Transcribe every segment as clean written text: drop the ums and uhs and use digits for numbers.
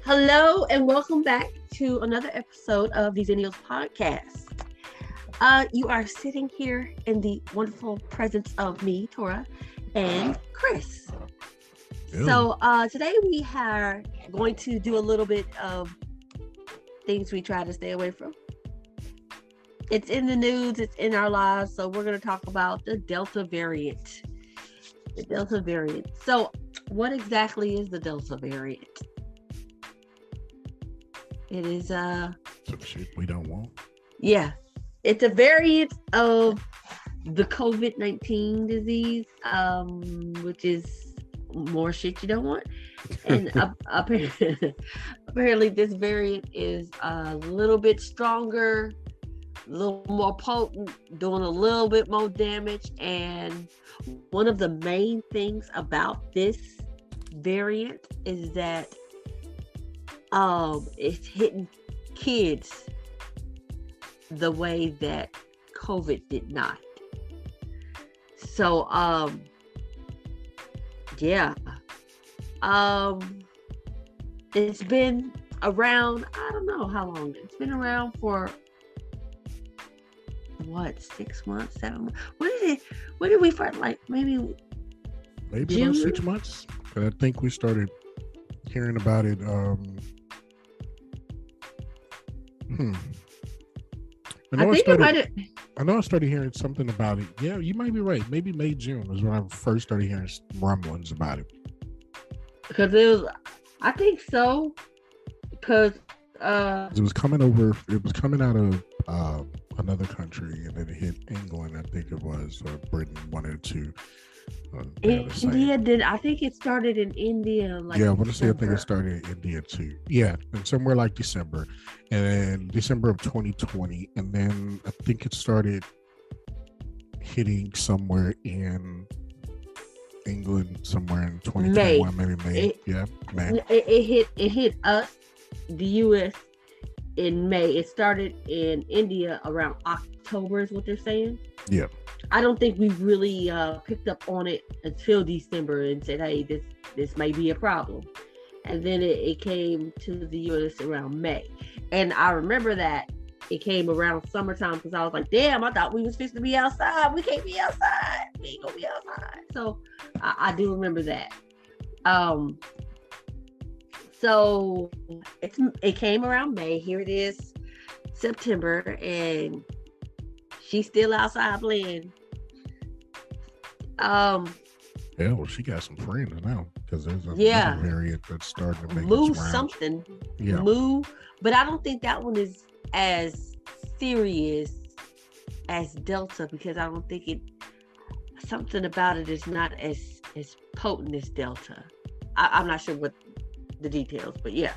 Hello and welcome back to another episode of the Zennials podcast. You are sitting here in the wonderful presence of me, Tora, and Chris. Ew. So today we are going to do a little bit of things we try to stay away from. It's in the news, it's in our lives, so we're going to talk about the Delta variant. The Delta variant. So what exactly is the Delta variant? It is Some shit we don't want. yeah, it's a variant of the COVID-19 disease, which is more shit you don't want. And apparently this variant is a little bit stronger, a little more potent, doing a little bit more damage. And one of the main things about this variant is that it's hitting kids the way that COVID did not. So it's been around, I don't know how long. It's been around for 6 months, 7 months? When did we first, like maybe June? About 6 months. But I think we started hearing about it. I know I started hearing something about it. Yeah, you might be right. Maybe May, June was when I first started hearing rumblings about it. Because I think so. Because it was coming out of another country, and then it hit England, I think it was, or Britain, one or two. India did. I think it started in India. I want to say I think it started in India too. Yeah, and somewhere like December, and then December of 2020, and then I think it started hitting somewhere in England somewhere in 2021, maybe May. May. It hit us, the U.S. in May. It started in India around October, is what they're saying. Yeah. I don't think we really picked up on it until December and said, hey, this may be a problem. And then it came to the U.S. around May. And I remember that it came around summertime because I was like, damn, I thought we was supposed to be outside. We can't be outside. We ain't gonna be outside. So I do remember that. So it came around May. Here it is, September, and she's still outside playing. Well, she got some friends now because there's another variant that's starting to make Moo its rounds. Something. Yeah. Moo, but I don't think that one is as serious as Delta because I don't think something about it is not as potent as Delta. I'm not sure what the details, but yeah.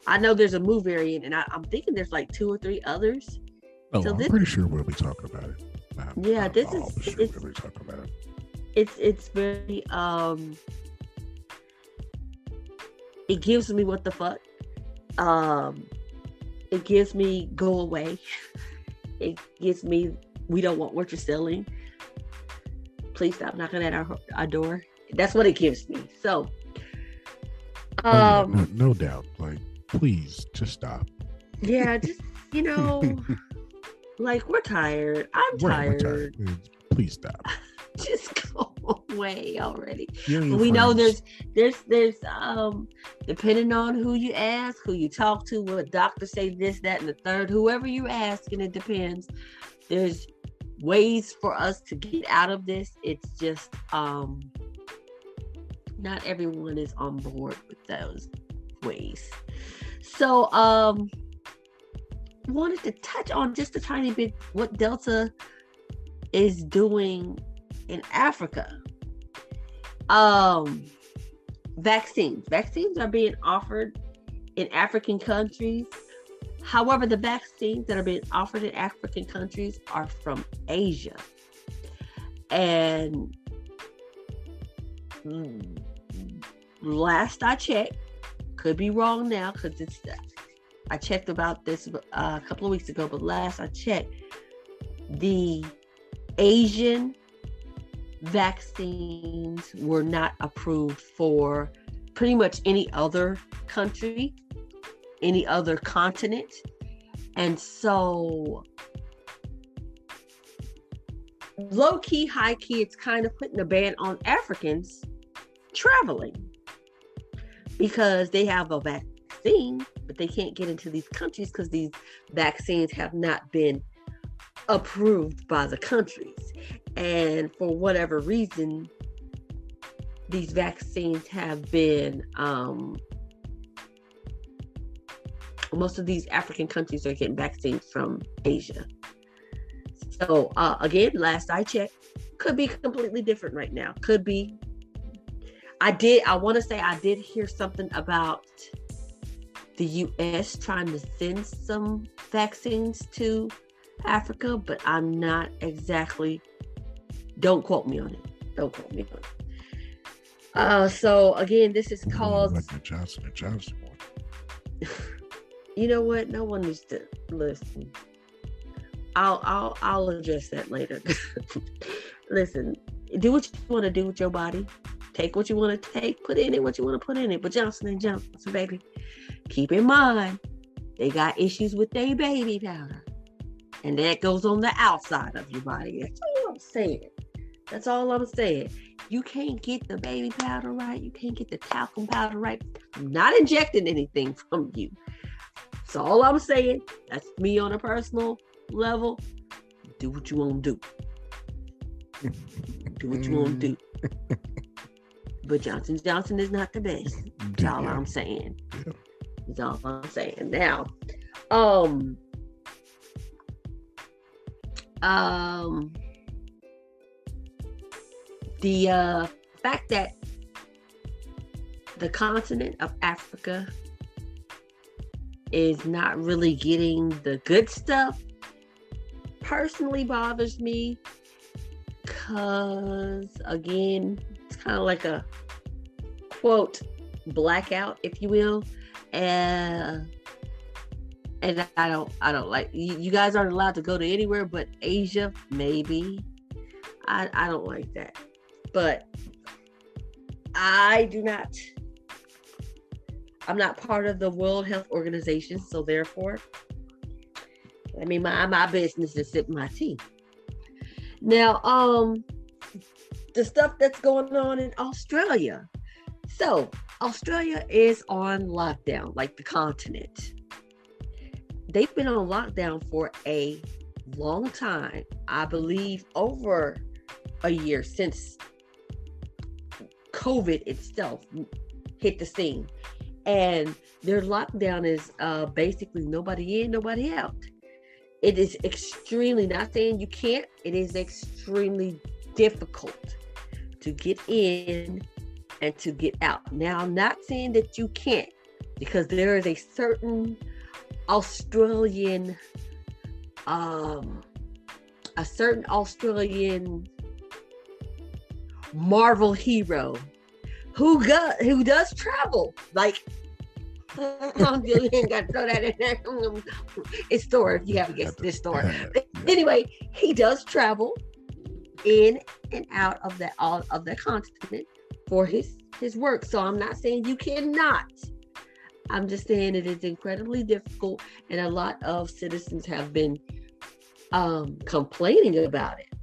I know there's a Moo variant, and I'm thinking there's like 2 or 3 others. Oh, I'm pretty sure we'll be talking about it. We'll be talking about it. It's very it gives me what the fuck. It gives me go away. It gives me we don't want what you're selling. Please stop knocking at our door. That's what it gives me. So no doubt. Like, please just stop. Yeah, just like we're tired. I'm tired. We're tired. Please stop. Just go away already. We know there's depending on who you ask, who you talk to, what doctors say this, that, and the third, whoever you ask, and it depends. There's ways for us to get out of this. It's just not everyone is on board with those ways. So wanted to touch on just a tiny bit what Delta is doing in Africa. Vaccines are being offered in African countries. However, the vaccines that are being offered in African countries are from Asia. And last I checked, could be wrong now because I checked about this a couple of weeks ago, but last I checked, the Asian vaccines were not approved for pretty much any other country, any other continent. And so low key, high key, it's kind of putting a ban on Africans traveling because they have a vaccine, but they can't get into these countries because these vaccines have not been approved by the countries. And for whatever reason, these vaccines have been, most of these African countries are getting vaccines from Asia. So again, last I checked, could be completely different right now. Could be. I want to say I did hear something about the US trying to send some vaccines to Africa, but I'm not exactly, don't quote me on it. Don't quote me on it. So again, this is called like the Johnson & Johnson one. You know what? No one needs to listen. I'll address that later. Listen, do what you want to do with your body. Take what you want to take. Put in it what you want to put in it. But Johnson & Johnson, baby, keep in mind, they got issues with their baby powder. And that goes on the outside of your body. That's all I'm saying. That's all I'm saying. You can't get the baby powder right. You can't get the talcum powder right. I'm not injecting anything from you. That's all I'm saying. That's me on a personal level. Do what you want to do. Do what you want to do. But Johnson & Johnson is not the best. That's all I'm saying. That's all I'm saying. Now, the fact that the continent of Africa is not really getting the good stuff personally bothers me, because again, it's kind of like a quote blackout, if you will, and I don't like, you guys aren't allowed to go to anywhere but Asia, maybe. I don't like that, but I'm not part of the World Health Organization, so therefore, let me mind my business and sip my tea. Now, the stuff that's going on in Australia. So, Australia is on lockdown, like the continent. They've been on lockdown for a long time. I believe over a year since COVID itself hit the scene. And their lockdown is basically nobody in, nobody out. It is extremely, not saying you can't, it is extremely difficult to get in and to get out. Now, I'm not saying that you can't, because there is a certain Australian Marvel hero who does travel. Like, you ain't got to throw that in there. It's Thor, if you haven't guessed this Thor. Anyway, he does travel in and out of that continent for his work. So I'm not saying you cannot. I'm just saying it is incredibly difficult, and a lot of citizens have been complaining about it.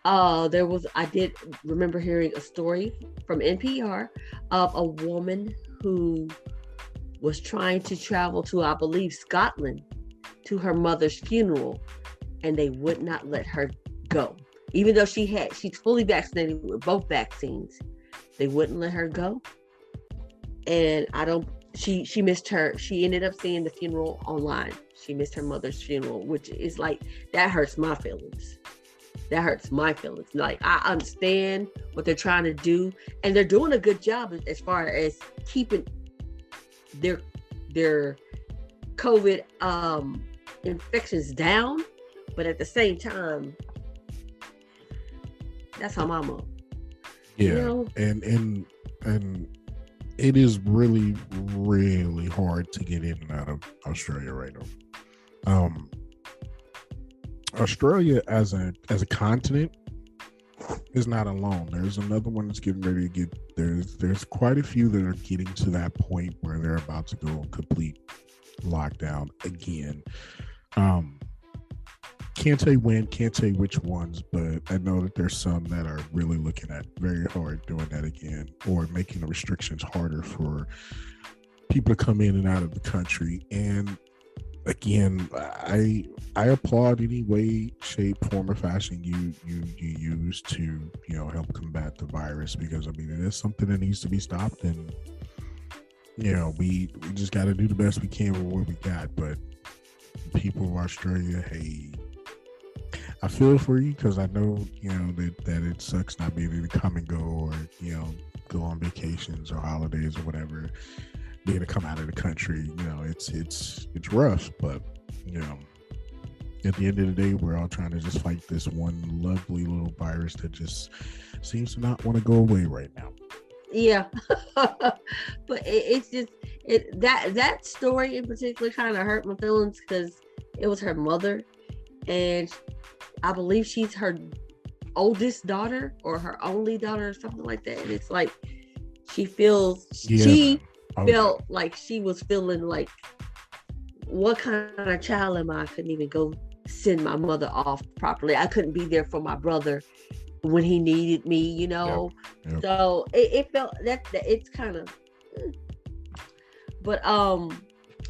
I did remember hearing a story from NPR of a woman who was trying to travel to, I believe, Scotland, to her mother's funeral, and they would not let her go. Even though she's fully vaccinated with both vaccines, they wouldn't let her go. And she missed she ended up seeing the funeral online. She missed her mother's funeral, which is like, that hurts my feelings. That hurts my feelings. Like, I understand what they're trying to do, and they're doing a good job as far as keeping their COVID infections down, but at the same time, that's how mama. Yeah, you know? and it is really, really hard to get in and out of Australia right now. Australia as a continent, is not alone. There's another one that's getting ready to get. There's quite a few that are getting to that point where they're about to go on complete lockdown again. Can't say when, can't say which ones, but I know that there's some that are really looking at very hard doing that again, or making the restrictions harder for people to come in and out of the country. And again, I applaud any way, shape, form, or fashion you use to help combat the virus, because I mean it is something that needs to be stopped, and we just got to do the best we can with what we got. But people of Australia, hey, I feel for you, because I know that it sucks not being able to come and go, or go on vacations or holidays or whatever. Being to come out of the country, it's rough, but at the end of the day, we're all trying to just fight this one lovely little virus that just seems to not want to go away right now. Yeah. But it's just that story in particular kind of hurt my feelings, because it was her mother, and I believe she's her oldest daughter or her only daughter or something like that. And it's like she felt like she was feeling like, what kind of child am I? I couldn't even go send my mother off properly. I couldn't be there for my brother when he needed me, Yep. So it felt that it's kind of, but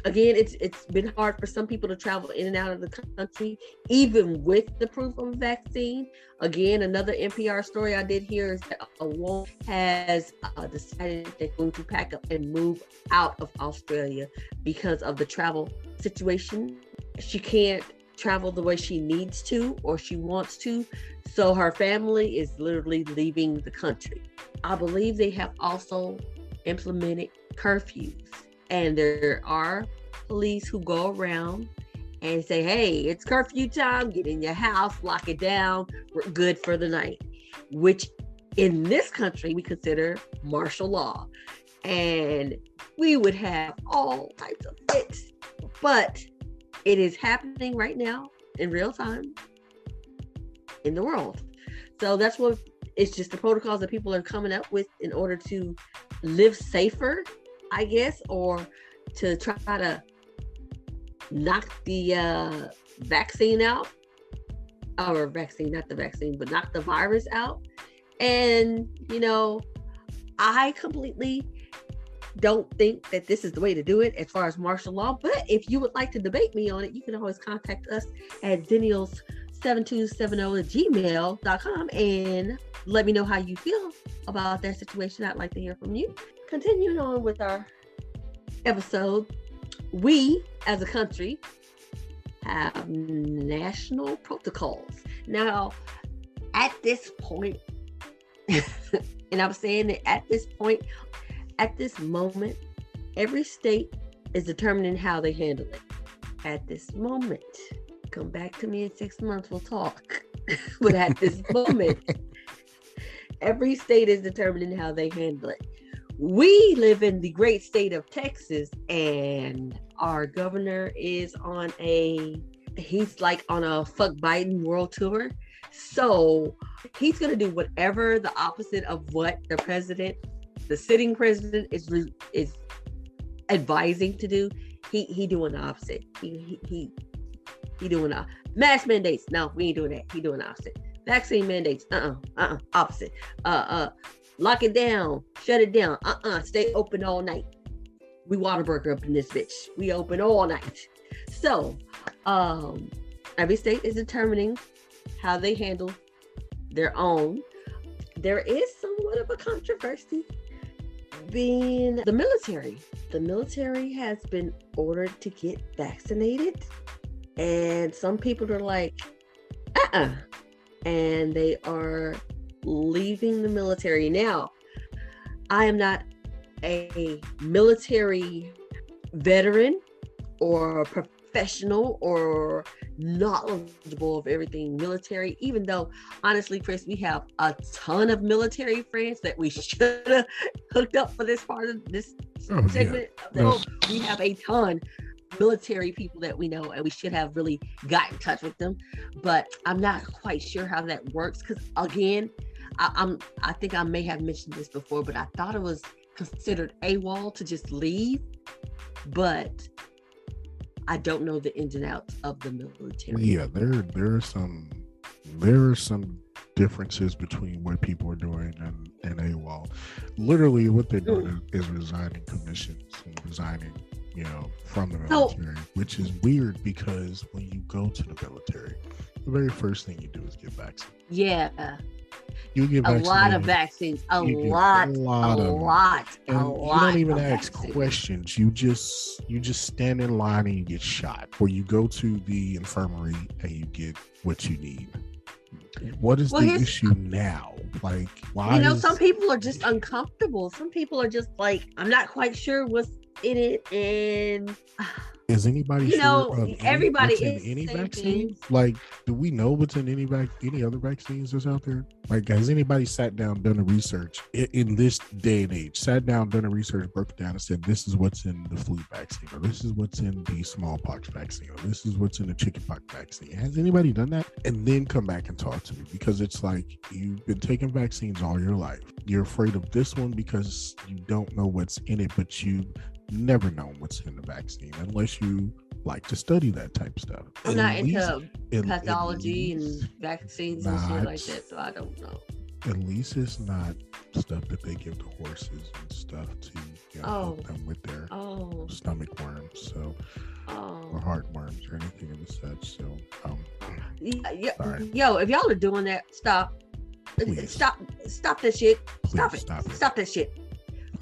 again, it's been hard for some people to travel in and out of the country, even with the proof of a vaccine. Again, another NPR story I did hear is that a woman has decided they're going to pack up and move out of Australia because of the travel situation. She can't travel the way she needs to or she wants to, so her family is literally leaving the country. I believe they have also implemented curfews. And there are police who go around and say, hey, it's curfew time, get in your house, lock it down, we're good for the night, which in this country we consider martial law. And we would have all types of fits, but it is happening right now in real time in the world. So that's what it's just the protocols that people are coming up with in order to live safer, I guess, or to try to knock the vaccine out, or vaccine, not the vaccine, but knock the virus out. And, I completely don't think that this is the way to do it as far as martial law. But if you would like to debate me on it, you can always contact us at zennials7270@gmail.com and let me know how you feel about that situation. I'd like to hear from you. Continuing on with our episode, we as a country have national protocols. Now, at this point, and I'm saying that at this point, at this moment, every state is determining how they handle it. At this moment, come back to me in 6 months, we'll talk. But at this moment, every state is determining how they handle it. We live in the great state of Texas, and our governor is he's like on a fuck Biden world tour. So he's going to do whatever the opposite of what the sitting president is advising to do. He doing the opposite. He doing mask mandates. No, we ain't doing that. He doing the opposite. Vaccine mandates. Opposite. Lock it down. Shut it down. Stay open all night. We Whataburger up in this bitch. We open all night. So, every state is determining how they handle their own. There is somewhat of a controversy being the military. The military has been ordered to get vaccinated, and some people are like, and they are leaving the military. Now, I am not a military veteran or professional or knowledgeable of everything military, even though honestly, Chris, we have a ton of military friends that we should have hooked up for this part of this segment. Yeah. We have a ton, military people that we know, and we should have really got in touch with them. But I'm not quite sure how that works because, again, I think I may have mentioned this before, but I thought it was considered AWOL to just leave, but I don't know the ins and outs of the military. Yeah, there are some differences between what people are doing and AWOL. Literally, what they're doing is resigning commissions and resigning, from the military, which is weird because when you go to the military, the very first thing you do is get vaccinated. Yeah. You get a lot of vaccines, a lot. And you don't even ask questions. You just stand in line and you get shot, or you go to the infirmary and you get what you need. What is the issue now? Like, why? Some people are just uncomfortable. Some people are just like, I'm not quite sure what's in it, and is anybody sure of everybody what's in any vaccine? Like, do we know what's in any other vaccines that's out there? Like, has anybody sat down, done a research in this day and age? Sat down, done a research, broke it down, and said, this is what's in the flu vaccine, or this is what's in the smallpox vaccine, or this is what's in the chickenpox vaccine. Has anybody done that? And then come back and talk to me, because it's like, you've been taking vaccines all your life. You're afraid of this one because you don't know what's in it, but you never know what's in the vaccine unless you like to study that type of stuff. I'm not into pathology and vaccines and shit like that, so I don't know. At least it's not stuff that they give to horses and stuff to help them with their stomach worms, or heart worms or anything of the such. So, yo, if y'all are doing that, stop. Please. Stop that shit. Please Stop that shit.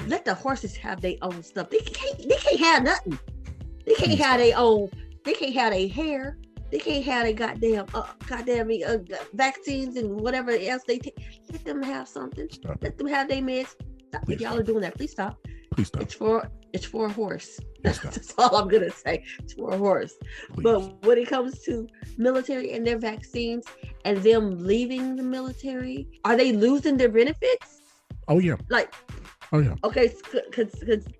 Let the horses have their own stuff. They can't have nothing. They can't have their own. They can't have their hair. They can't have their goddamn vaccines and whatever else they take. Let them have something. Let them have their meds. Stop. If y'all are doing that, please stop. Please stop. It's for a horse. That's all I'm gonna say. It's for a horse. Please. But when it comes to military and their vaccines and them leaving the military, are they losing their benefits? Oh yeah. Oh yeah. Okay, because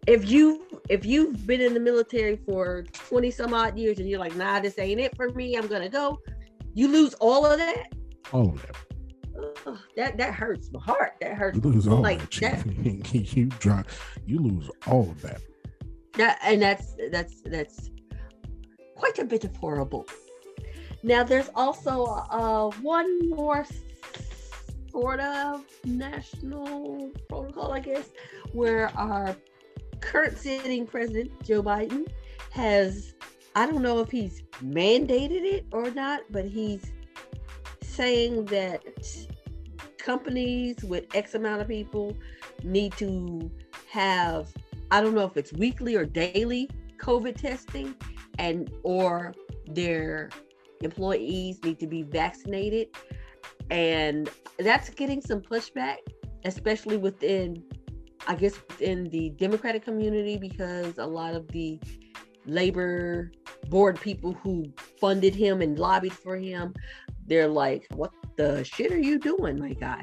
if you've been in the military for 20 some odd years and you're like, nah, this ain't it for me, I'm gonna go, you lose all of that. All of that. That hurts my heart. That hurts. You lose all that, Chief. You lose all of that. That's quite a bit of horrible. Now there's also one more sort of national protocol, I guess, where our current sitting president, Joe Biden, has, I don't know if he's mandated it or not, but he's saying that companies with X amount of people need to have, I don't know if it's weekly or daily COVID testing, or their employees need to be vaccinated. And that's getting some pushback, especially within the Democratic community, because a lot of the labor board people who funded him and lobbied for him, they're like, what the shit are you doing, my guy?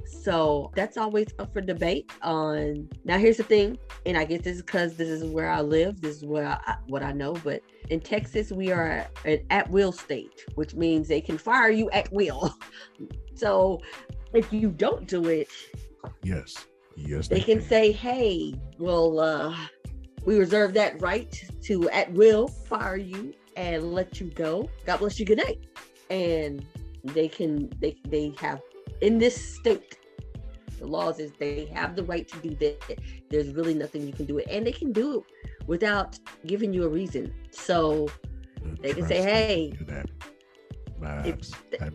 So that's always up for debate. Now here's the thing, and I guess this is because this is where I live, this is what I know, but in Texas we are an at-will state, which means they can fire you at will. So if you don't do it, yes, they can say, hey, well, we reserve that right to at will fire you and let you go. God bless you, good night. And they have, in this state, the laws is they have the right to do that. There's really nothing you can do it, and they can do it without giving you a reason. So they can say, hey, do that.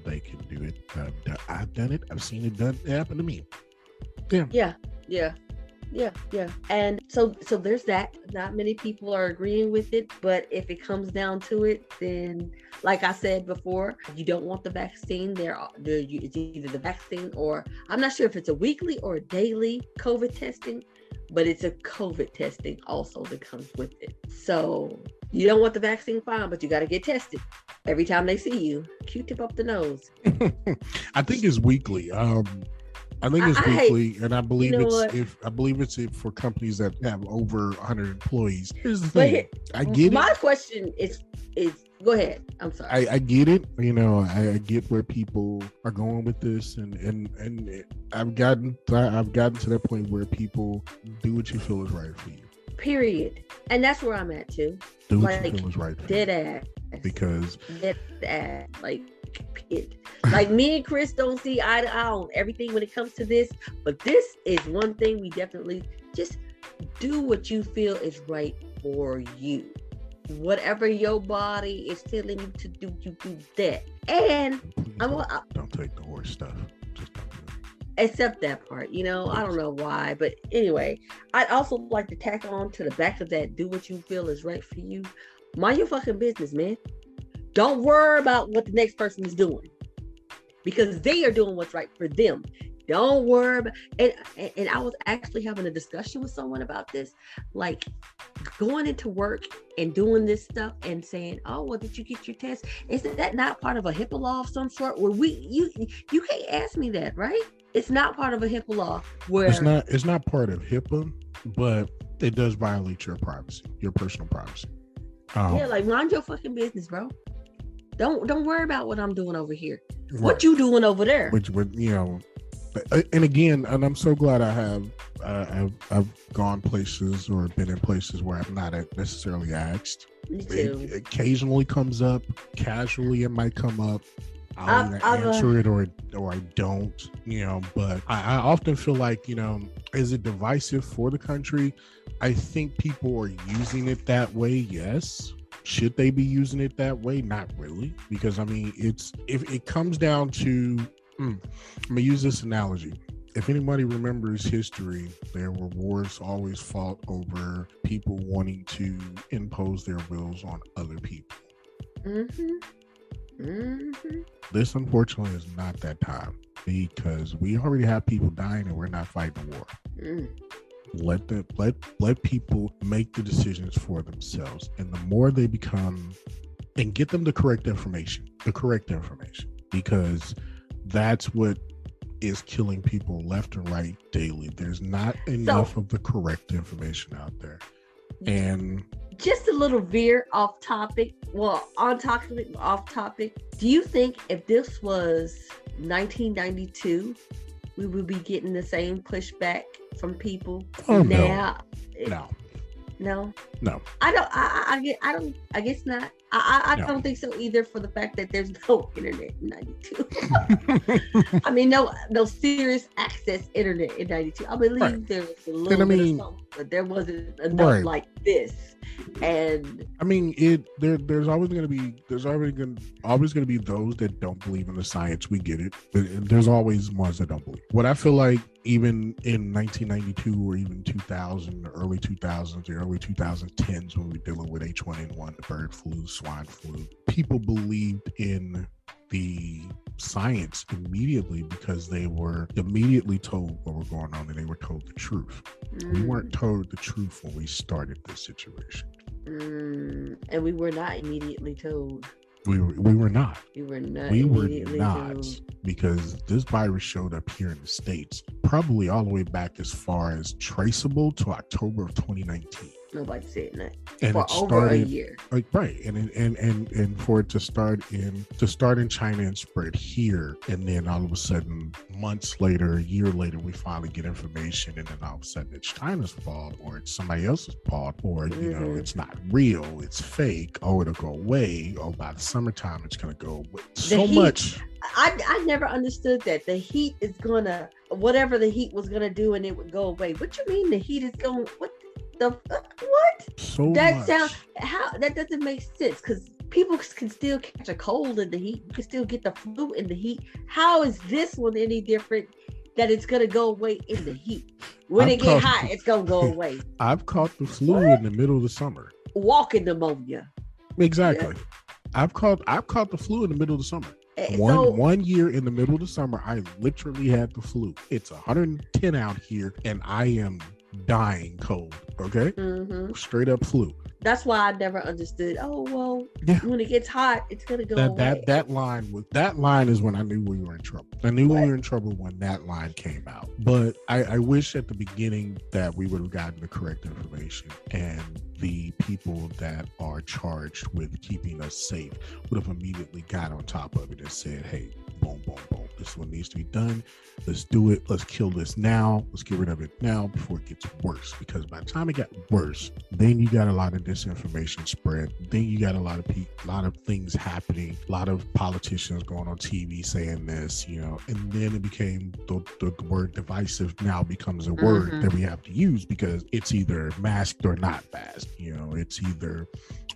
They can do it. I've done it. I've seen it done. It happened to me. Yeah. And so there's that. Not many people are agreeing with it, but if it comes down to it, then like I said before, you don't want the vaccine. It's either the vaccine, or I'm not sure if it's a weekly or a daily COVID testing, but it's a COVID testing also that comes with it. So you don't want the vaccine, fine, but you got to get tested every time they see you. Q-tip up the nose. I think it's weekly. I think it's weekly, and I believe what? it's for companies that have over 100 employees. Here's the But thing, I get my it. question is go ahead. I'm sorry. I get it. I get where people are going with this, and I've gotten to that point where people do what you feel is right for you. Period. And that's where I'm at too. Do what you feel is right for dead you. Ass. Because dead ass. Like me and Chris don't see eye to eye on everything when it comes to this, but this is one thing we definitely just do what you feel is right for you. Whatever your body is telling you to do, you do that. And don't take the horse stuff. Just don't do it. Except that part, I don't know why, but anyway, I'd also like to tack on to the back of that. Do what you feel is right for you. Mind your fucking business, man. Don't worry about what the next person is doing, because they are doing what's right for them. Don't worry about, and I was actually having a discussion with someone about this, like going into work and doing this stuff and saying, "Oh, well, did you get your test? Is that not part of a HIPAA law of some sort?" Where you can't ask me that, right? It's not part of a HIPAA law. Where it's not part of HIPAA, but it does violate your privacy, your personal privacy. Like mind your fucking business, bro. Don't worry about what I'm doing over here. Right. What you doing over there? Which and again, and I'm so glad I've gone places or been in places where I'm not necessarily asked. Me too. It occasionally comes up, casually it might come up. I'll either answer it or I don't, but I often feel like, is it divisive for the country? I think people are using it that way, yes. Should they be using it that way? Not really, because if it comes down to, I'm gonna use this analogy. If anybody remembers history, there were wars always fought over people wanting to impose their wills on other people. This unfortunately is not that time, because we already have people dying and we're not fighting a war. Let people make the decisions for themselves, and the more they become, and get them the correct information, because that's what is killing people left and right daily. There's not enough of the correct information out there. And just a little veer off topic. Well, on topic, off topic. Do you think if this was 1992, we would be getting the same pushback from people now? No. I guess not. I don't think so either, for the fact that there's no internet in 92. No serious access internet in 92. I believe there was a little bit of something, but there wasn't enough like this. And there's always going to be those that don't believe in the science. We get it. There's always ones that don't believe. What I feel like, even in 1992 or even 2000, the early 2000s, the early 2010s, when we were dealing with H1N1, the bird flu, swine flu, people believed in the science immediately because they were immediately told what was going on, and they were told the truth. We weren't told the truth when we started this situation. And we were not immediately told. We were not. We were not. Told. Because this virus showed up here in the States probably all the way back as far as traceable to October of 2019. Nobody said that. And for over a year. Right. And for it to start in China and spread here, and then all of a sudden, months later, a year later, we finally get information, and then all of a sudden it's China's fault, or it's somebody else's fault, or it's not real, it's fake, oh, it'll go away, oh, by the summertime it's gonna go away. Much. I never understood that. The heat is gonna, whatever the heat was gonna do, and it would go away. What you mean the heat is going? What? So that much. That doesn't make sense, because people can still catch a cold in the heat. You can still get the flu in the heat. How is this one any different, that it's gonna go away in the heat? When it get hot, it's gonna go away. I've caught the flu in the middle of the summer. Walking pneumonia. Exactly. Yeah. I've caught the flu in the middle of the summer. One year in the middle of the summer, I literally had the flu. It's 110 out here, and I am dying cold. Okay, straight up flu. That's why I never understood. Oh well, when it gets hot, it's gonna go away. That line is when I knew we were in trouble. I knew we were in trouble when that line came out. But I wish at the beginning that we would have gotten the correct information, and the people that are charged with keeping us safe would have immediately got on top of it and said, hey, boom, boom, boom, this is what needs to be done. Let's do it. Let's kill this now. Let's get rid of it now before it gets worse. Because by the time it got worse, then you got a lot of disinformation spread. Then you got a lot of things happening. A lot of politicians going on TV saying this, and then it became the word divisive now becomes a word that we have to use because it's either masked or not masked. It's either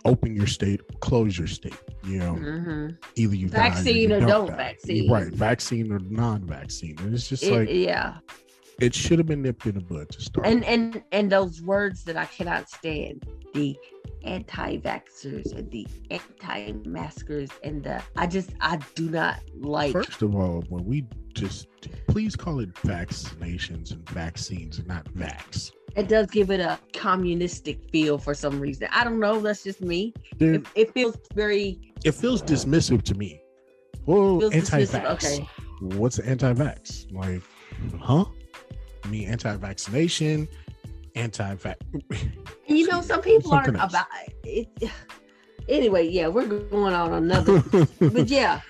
open your state, close your state. Either you vaccine die or you don't die. vaccine, right? Vaccine or non-vaccine, and it's just it should have been nipped in the bud to start. And those words that I cannot stand, the anti-vaxxers and the anti-maskers, and I do not like. First of all, when we please call it vaccinations and vaccines and not vax. It does give it a communistic feel for some reason. I don't know. That's just me. It feels very. It feels dismissive to me. Well, anti-vax. Okay. What's an anti-vax? Like, huh? I mean, anti-vaccination, anti-vax. Some people aren't about it. Anyway, yeah, we're going on another. But yeah.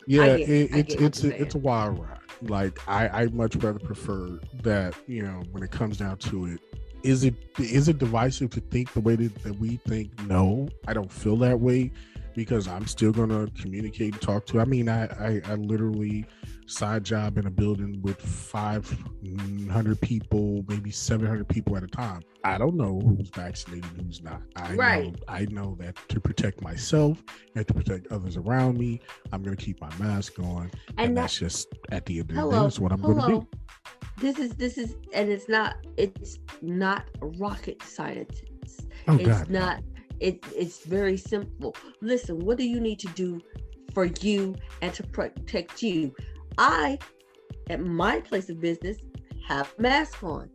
It's a wild ride. Like I much rather prefer that, when it comes down to it, is it divisive to think the way that we think? No, I don't feel that way, because I'm still gonna communicate and talk to. I mean, I literally side job in a building with 500 people, maybe 700 people at a time. I don't know who's vaccinated and who's not. I know that to protect myself and to protect others around me, I'm going to keep my mask on, and that's just at the end of the day, that's what I'm going to do. This is, and it's not rocket science. Oh, it's God, not. It's very simple. Listen, what do you need to do for you and to protect you? I, at my place of business, have a mask on.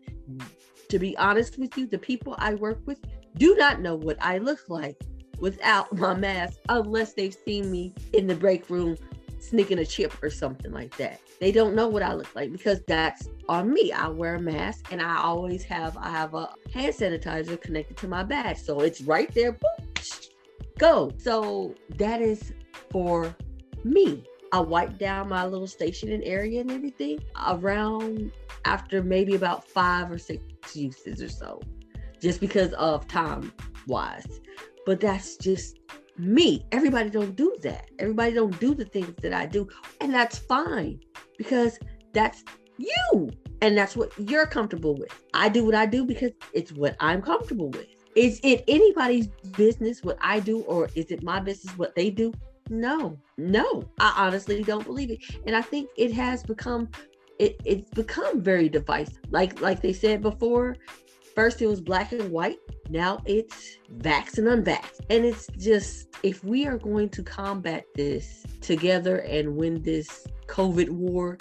To be honest with you, the people I work with do not know what I look like without my mask, unless they've seen me in the break room sneaking a chip or something like that. They don't know what I look like because that's on me. I wear a mask, and I have a hand sanitizer connected to my badge. So it's right there. Boom, go. So that is for me. I wipe down my little stationing area and everything around after maybe about 5 or 6 uses or so, just because of time wise. But that's just me. Everybody don't do that. Everybody don't do the things that I do, and that's fine, because that's you and that's what you're comfortable with. I do what I do because it's what I'm comfortable with. Is it anybody's business what I do, or is it my business what they do? No, I honestly don't believe it. And I think it has become, it's become very divisive. Like they said before, first it was black and white. Now it's vax and unvaxxed. And it's just, if we are going to combat this together and win this COVID war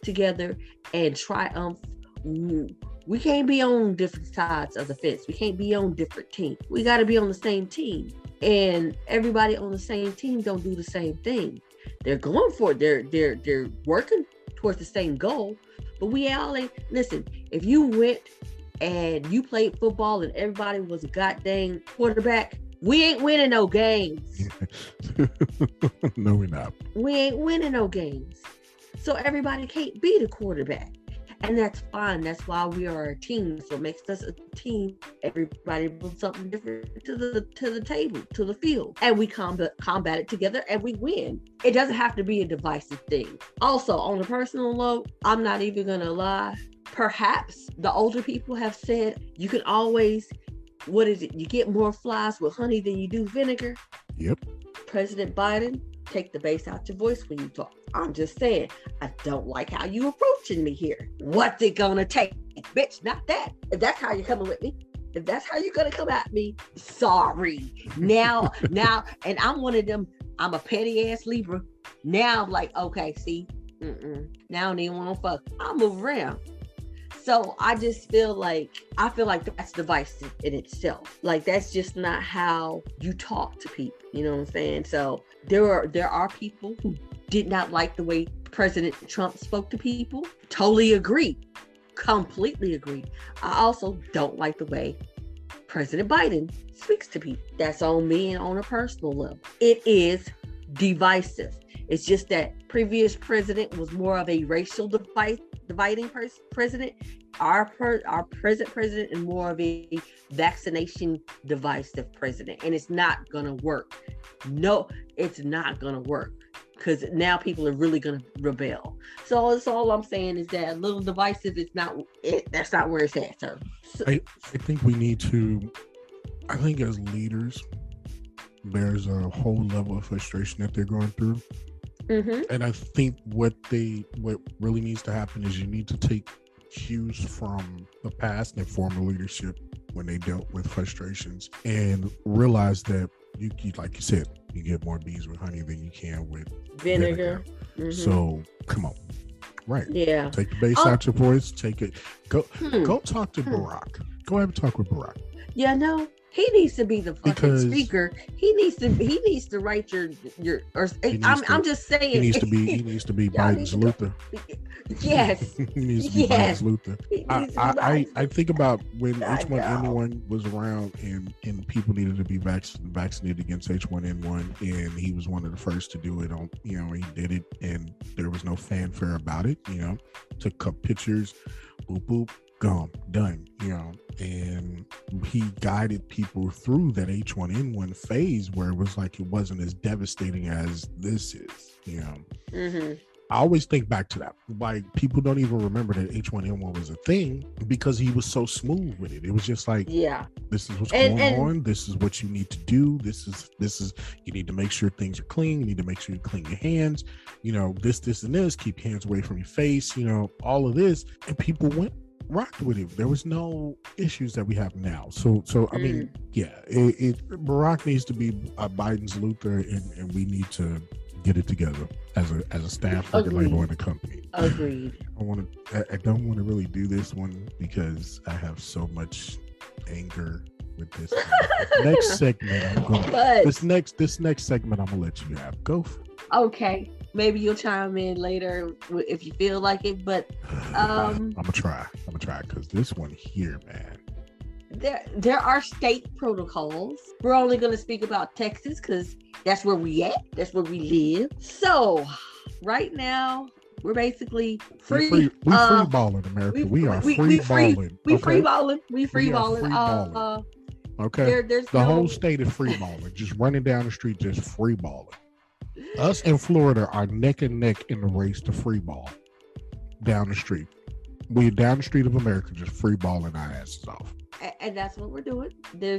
together and triumph, we can't be on different sides of the fence. We can't be on different teams. We got to be on the same team. And everybody on the same team don't do the same thing. They're going for it. They're working towards the same goal. But we all ain't. Listen, if you went and you played football and everybody was a goddamn quarterback, we ain't winning no games. No, we're not. We ain't winning no games. So everybody can't be the quarterback. And that's fine. That's why we are a team. So it makes us a team. Everybody brings something different to the table, to the field. And we combat it together and we win. It doesn't have to be a divisive thing. Also, on a personal note, I'm not even going to lie. Perhaps the older people have said you can always, what is it? You get more flies with honey than you do vinegar. Yep. President Biden, take the bass out your voice when you talk. I'm just saying, I don't like how you approaching me here. What's it gonna take? Bitch, not that. If that's how you're coming with me, if that's how you're gonna come at me, sorry. Now, and I'm one of them, I'm a petty ass Libra. Now I'm like, okay, see, now I don't even want to fuck. I'll move around. So I feel like that's divisive in itself. Like that's just not how you talk to people. You know what I'm saying? So there are people who did not like the way President Trump spoke to people. Totally agree. Completely agree. I also don't like the way President Biden speaks to people. That's on me and on a personal level. It is divisive. It's just that previous president was more of a racial dividing president. Our present president is more of a vaccination divisive president, and it's not gonna work. No, it's not gonna work because now people are really gonna rebel. So that's all I'm saying is that a little divisive is not it. That's not where it's at, sir. So, I think we need to. I think as leaders, there's a whole level of frustration that they're going through. mm-hmm. And I think what really needs to happen is you need to take cues from the past and former leadership when they dealt with frustrations and realize that you like you said, you get more bees with honey than you can with vinegar. Mm-hmm. So come on. Right. Yeah. Take the bass out your voice. Take it. Go talk to Barack. Go ahead and talk with Barack. Yeah, no. He needs to be the fucking speaker. He needs to write your I'm just saying he needs to be Biden's Luther. Yes. He needs to be Biden's Luther. I think about when H1N1 was around and people needed to be vaccinated against H1N1, and he was one of the first to do it. He did it, and there was no fanfare about it. Took up pictures, boop boop, gone, done. And he guided people through that H1N1 phase where it was like it wasn't as devastating as this is. Mm-hmm. I always think back to that. Like, people don't even remember that H1N1 was a thing because he was so smooth with it. It was just like, yeah, this is what's going on. This is what you need to do. This is you need to make sure things are clean. You need to make sure you clean your hands. This, and this. Keep your hands away from your face. All of this. And people rocked with it. There was no issues that we have now. So I mean, yeah, Barack needs to be Biden's Luther, and we need to get it together as a staff label in the company. Agreed. I don't want to really do this one because I have so much anger with this. Next segment, this next segment, I'm gonna let you have. Go for it. Okay. Maybe you'll chime in later if you feel like it, but I'm gonna try because this one here, man. There are state protocols. We're only going to speak about Texas because that's where we at. That's where we live. So right now we're basically free. We free balling, America. We are free balling. We free balling. We free balling. Okay. The whole state is free balling. Just running down the street, just free balling. Us in Florida are neck and neck in the race to free ball down the street. We're down the street of America, just free balling our asses off. And that's what we're doing. There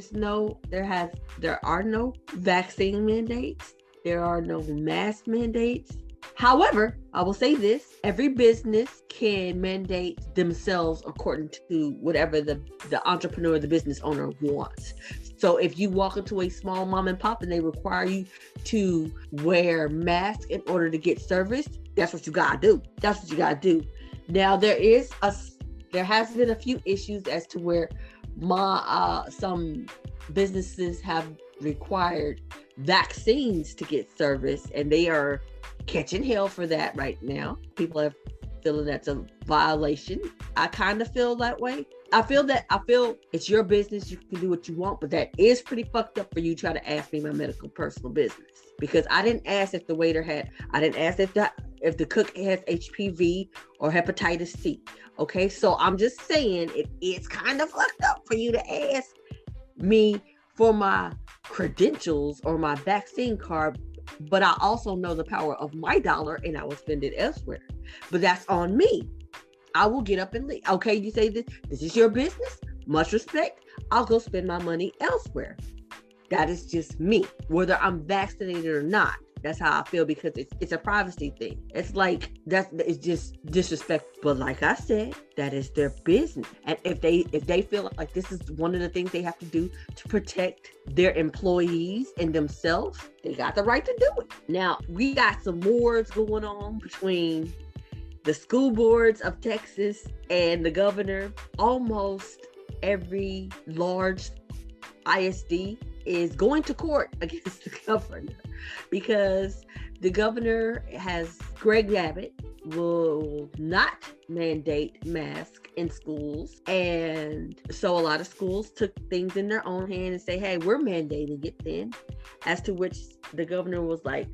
are no vaccine mandates. There are no mask mandates. However, I will say this: every business can mandate themselves according to whatever the entrepreneur, the business owner wants. So if you walk into a small mom and pop and they require you to wear masks in order to get service, that's what you gotta do. That's what you gotta do. Now there has been a few issues as to where some businesses have required vaccines to get service, and they are catching hell for that right now. People are feeling that's a violation. I kind of feel that way. I feel it's your business. You can do what you want, but that is pretty fucked up for you to try to ask me my medical personal business, because I didn't ask if the waiter I didn't ask if the cook has HPV or hepatitis C. Okay, so I'm just saying it's kind of fucked up for you to ask me for my credentials or my vaccine card, but I also know the power of my dollar and I will spend it elsewhere. But that's on me. I will get up and leave. Okay, you say this is your business. Much respect. I'll go spend my money elsewhere. That is just me, whether I'm vaccinated or not. That's how I feel, because it's a privacy thing. It's like it's just disrespectful. But like I said, that is their business. And if they feel like this is one of the things they have to do to protect their employees and themselves, they got the right to do it. Now we got some wars going on between the school boards of Texas and the governor, almost every large ISD is going to court against the governor, because the governor has, Greg Abbott will not mandate masks in schools. And so a lot of schools took things in their own hand and say, hey, we're mandating it then. As to which the governor was like,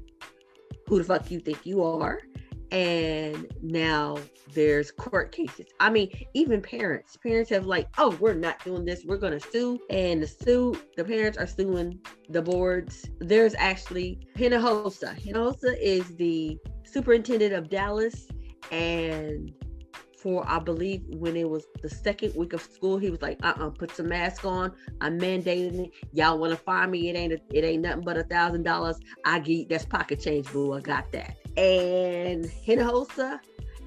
who the fuck you think you are? And now there's court cases. I mean, even parents have like, oh, we're not doing this, we're gonna sue. And the parents are suing the boards. There's actually Hinojosa is the superintendent of Dallas, and for, I believe, when it was the second week of school, he was like, put some mask on, I'm mandating it. Y'all want to fine me, it ain't nothing but $1,000. I get, that's pocket change, boo, I got that. And Hinojosa,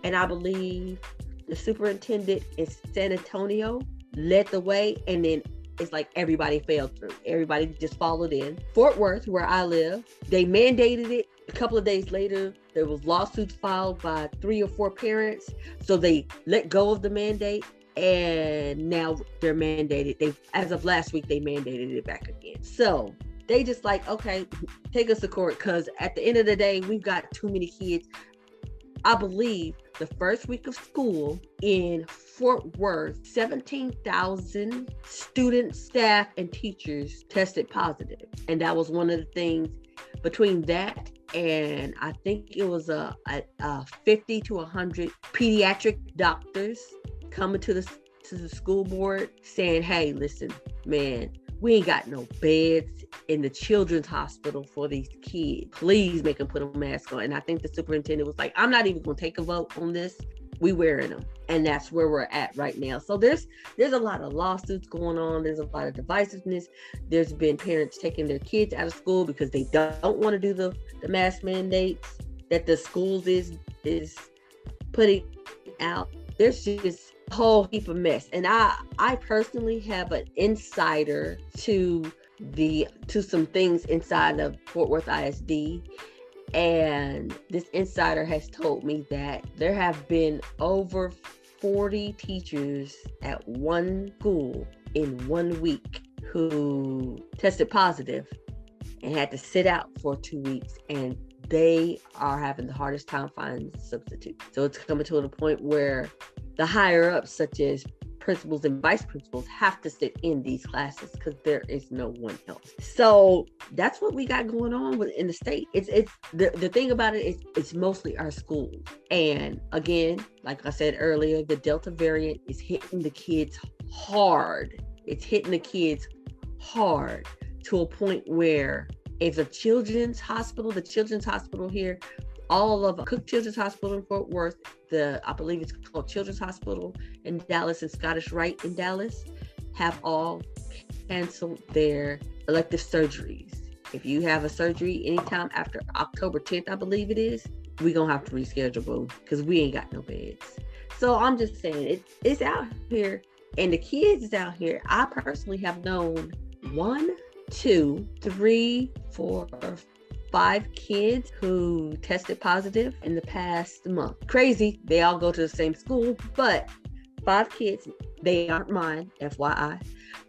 and I believe the superintendent in San Antonio led the way, and then it's like everybody fell through. Everybody just followed in. Fort Worth, where I live, they mandated it. A couple of days later, there was lawsuits filed by 3 or 4 parents. So they let go of the mandate, and now they're mandated. As of last week, they mandated it back again. So they just like, okay, take us to court, because at the end of the day, we've got too many kids. I believe the first week of school in Fort Worth, 17,000 students, staff, and teachers tested positive. And that was one of the things. Between that and I think it was a 50 to 100 pediatric doctors coming to the school board saying, hey, listen, man, we ain't got no beds in the children's hospital for these kids. Please make them put a mask on. And I think the superintendent was like, I'm not even going to take a vote on this. We wearing them. And that's where we're at right now. So there's a lot of lawsuits going on. There's a lot of divisiveness. There's been parents taking their kids out of school because they don't want to do the mask mandates that the schools is putting out. There's just a whole heap of mess. And I personally have an insider to some things inside of Fort Worth ISD. And this insider has told me that there have been over 40 teachers at one school in 1 week who tested positive and had to sit out for 2 weeks, and they are having the hardest time finding substitutes. So it's coming to a point where the higher ups, such as principals and vice principals, have to sit in these classes because there is no one else. So that's what we got going on in the state. It's the thing about it is it's mostly our schools. And again, like I said earlier, the Delta variant is hitting the kids hard. It's hitting the kids hard to a point where if the children's hospital here, all of Cook Children's Hospital in Fort Worth, I believe it's called Children's Hospital in Dallas and Scottish Rite in Dallas, have all canceled their elective surgeries. If you have a surgery anytime after October 10th, I believe it is, we're going to have to reschedule, boo, because we ain't got no beds. So I'm just saying, it's out here, and the kids is out here. I personally have known 1, 2, 3, 4, 5 kids who tested positive in the past month. Crazy, they all go to the same school, but 5 kids, they aren't mine, FYI,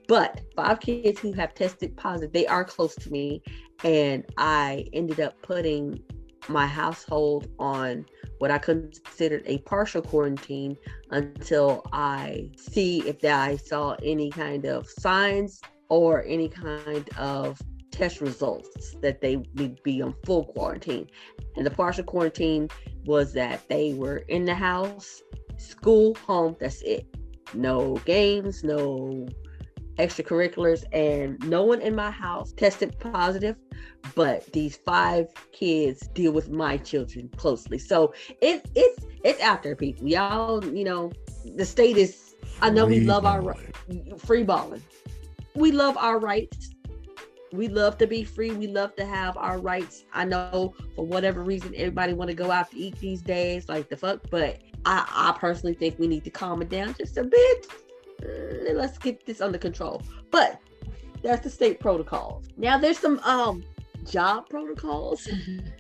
but 5 kids who have tested positive. They are close to me, and I ended up putting my household on what I considered a partial quarantine until I see if I saw any kind of signs or any kind of test results that they would be on full quarantine. And the partial quarantine was that they were in the house, school, home, that's it. No games, no extracurriculars, and no one in my house tested positive, but these 5 kids deal with my children closely. So it's out there, people. Y'all, the state is, I know we love our free balling. We love our rights. We love to be free. We love to have our rights. I know for whatever reason, everybody want to go out to eat these days, like the fuck, but I personally think we need to calm it down just a bit. And let's get this under control. But that's the state protocols. Now there's some job protocols in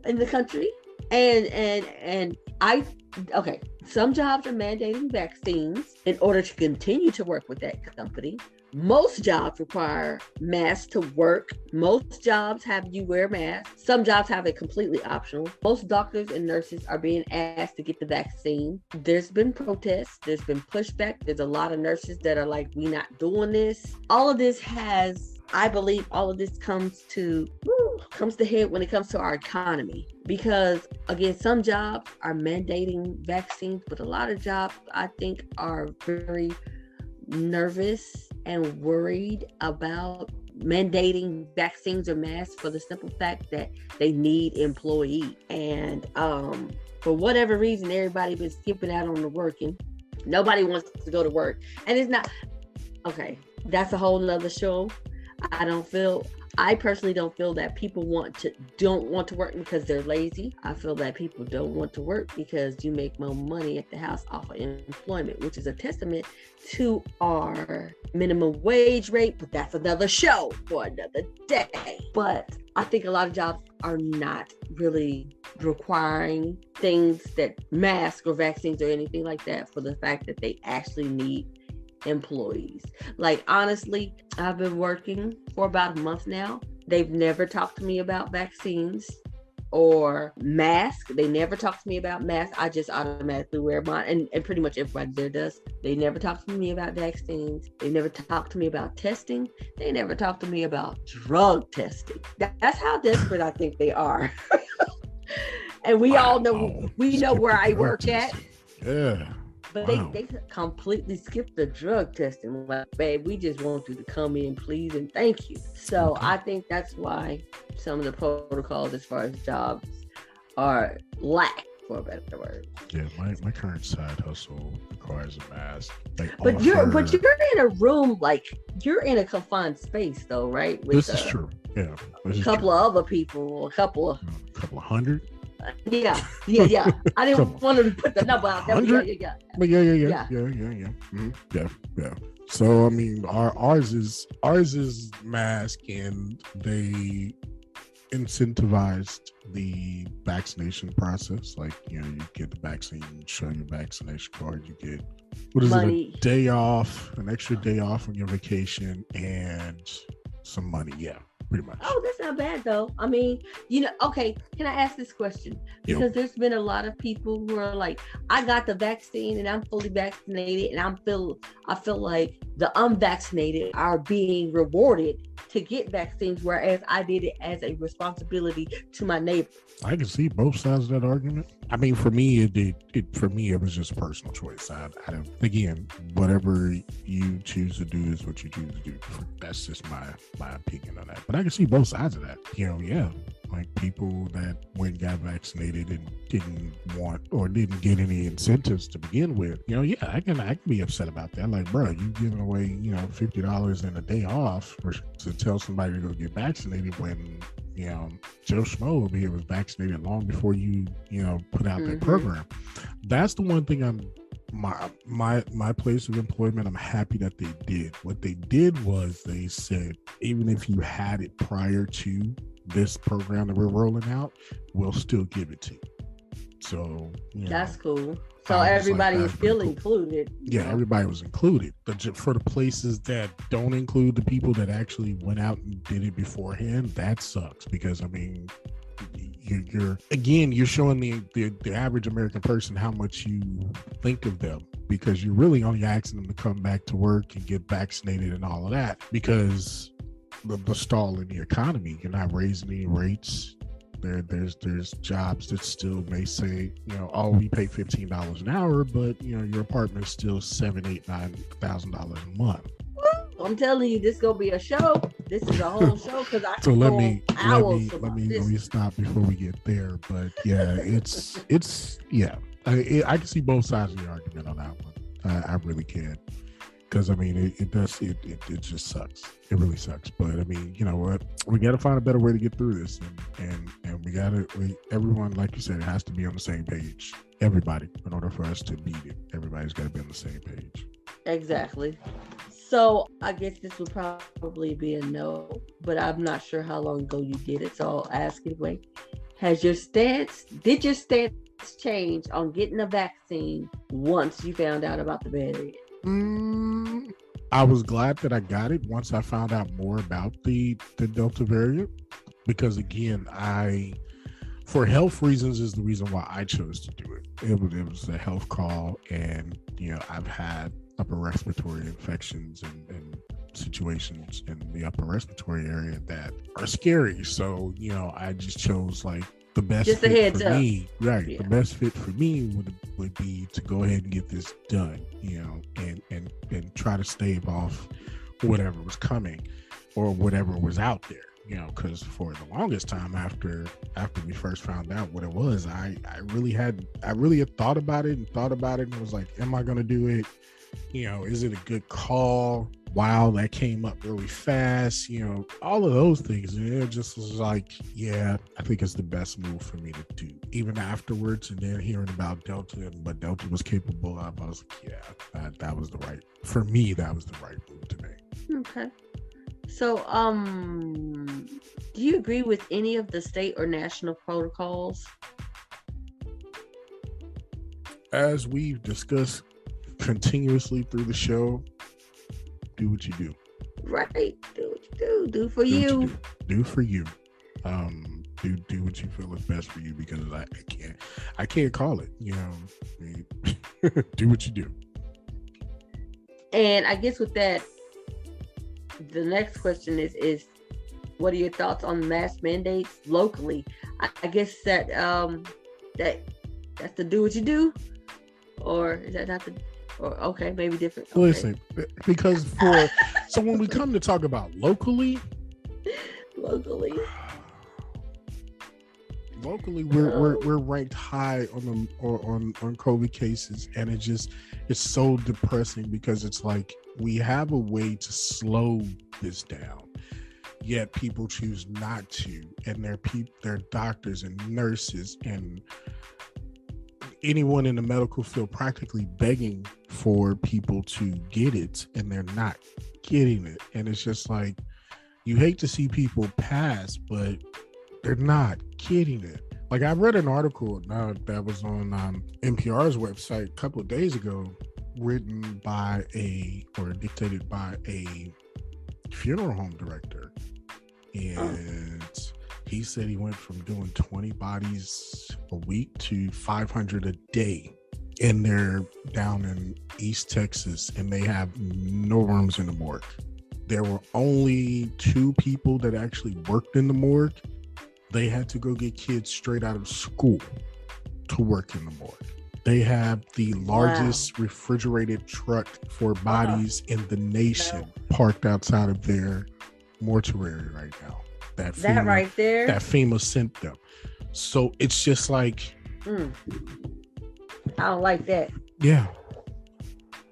the country. And I okay, some jobs are mandating vaccines in order to continue to work with that company. Most jobs require masks to work. Most jobs have you wear masks. Some jobs have it completely optional. Most doctors and nurses are being asked to get the vaccine. There's been protests. There's been pushback. There's a lot of nurses that are like, we not doing this. All of this I believe all of this comes to head when it comes to our economy. Because again, some jobs are mandating vaccines, but a lot of jobs I think are very nervous and worried about mandating vaccines or masks for the simple fact that they need employees. And for whatever reason, everybody been skipping out on the working. Nobody wants to go to work. And it's not okay. That's a whole nother show. I personally don't feel that people don't want to work because they're lazy. I feel that people don't want to work because you make more money at the house off of employment, which is a testament to our minimum wage rate, but that's another show for another day. But I think a lot of jobs are not really requiring things that masks or vaccines or anything like that for the fact that they actually need employees. Like, honestly, I've been working for about a month now. They've never talked to me about vaccines or masks. They never talk to me about masks. I just automatically wear mine, and pretty much everybody there does. They never talk to me about vaccines. They never talk to me about testing. They never talk to me about drug testing. That's how desperate I think they are. And we all know, we know where I work at. Yeah. But they completely skipped the drug testing. Like, babe, we just want you to come in, please, and thank you. So I think that's why some of the protocols as far as jobs are lack, for a better word. Yeah, my current side hustle requires a mask. But you're in a room, like, you're in a confined space though, right? With, this is true. Yeah. A couple of other people, a couple of hundred. Yeah. I didn't want to put the number out there. Yeah. But yeah. Mm-hmm. Yeah. So I mean, ours is mask, and they incentivized the vaccination process. Like, you get the vaccine, show your vaccination card, you get money. A day off, an extra day off on your vacation, and some money. Yeah. Pretty much. Oh, that's not bad though. I mean, okay, can I ask this question? Because there's been a lot of people who are like, I got the vaccine and I'm fully vaccinated, and I feel like the unvaccinated are being rewarded to get vaccines, whereas I did it as a responsibility to my neighbor. I can see both sides of that argument. I mean, for me, it was just a personal choice. I don't, again, whatever you choose to do is what you choose to do. That's just my opinion on that. But I can see both sides of that. Like people that went and got vaccinated and didn't want or didn't get any incentives to begin with. I can be upset about that. Like, bro, you giving away $50 and a day off to tell somebody to go get vaccinated when Joe Schmo over here was vaccinated long before you put out that program. That's the one thing my place of employment, I'm happy that they did. What they did was they said, even if you had it prior to this program that we're rolling out, we'll still give it to you. So that's cool. So everybody is still included. Yeah, everybody was included. But for the places that don't include the people that actually went out and did it beforehand, that sucks. Because I mean, you're showing the average American person how much you think of them, because you're really only asking them to come back to work and get vaccinated and all of that because the stall in the economy. You're not raising any rates. There's jobs that still may say, we pay $15 an hour, but your apartment's still $7,000, $8,000, $9,000 a month. I'm telling you, this is gonna be a show. This is a whole show because I so can let go me hours let me stop before we get there. But yeah, it's I can see both sides of the argument on that one. I really can. Because I mean, it just sucks. It really sucks. But I mean, you know what? We got to find a better way to get through this, and everyone, like you said, it has to be on the same page. Everybody, in order for us to beat it, everybody's got to be on the same page. Exactly. So I guess this would probably be a no, but I'm not sure how long ago you did it, so I'll ask anyway. Did your stance change on getting a vaccine once you found out about the variant? I was glad that I got it once I found out more about the Delta variant, because again, for health reasons is the reason why I chose to do it. It was a health call, and I've had upper respiratory infections and situations in the upper respiratory area that are scary. So I just chose like the best just a fit heads for up. me. Right, Yeah. the best fit for me would be to go ahead and get this done. And try to stave off whatever was coming or whatever was out there. Because for the longest time after we first found out what it was, I really had thought about it and was like, am I going to do it? Is it a good call? Wow, that came up really fast. All of those things. And it just was like, yeah, I think it's the best move for me to do. Even afterwards, and then hearing about Delta and what Delta was capable of, I was like, yeah, that was the right move to make. Okay. So, do you agree with any of the state or national protocols? As we've discussed continuously through the show, do what you do. Right. Do what you do. Do for Do you. what you do for you. Do what you feel is best for you, because I can't call it. Do what you do. And I guess with that, the next question is what are your thoughts on mask mandates locally? I guess that that's the do what you do, or is that not the? Or okay, maybe different. Okay. Listen, because so when we come to talk about locally, we're ranked high on COVID cases, and it's so depressing, because it's like we have a way to slow this down, yet people choose not to, and they're doctors and nurses and anyone in the medical field practically begging for people to get it, and they're not getting it. And it's just like, you hate to see people pass, but they're not getting it. Like, I read an article that was on NPR's website a couple of days ago, written by dictated by a funeral home director, and he said he went from doing 20 bodies a week to 500 a day. And they're down in East Texas, and they have no rooms in the morgue. There were only 2 people that actually worked in the morgue. They had to go get kids straight out of school to work in the morgue. They have the largest refrigerated truck for bodies in the nation parked outside of their mortuary right now. That right there. That FEMA sent them. So it's just like, I don't like that. Yeah.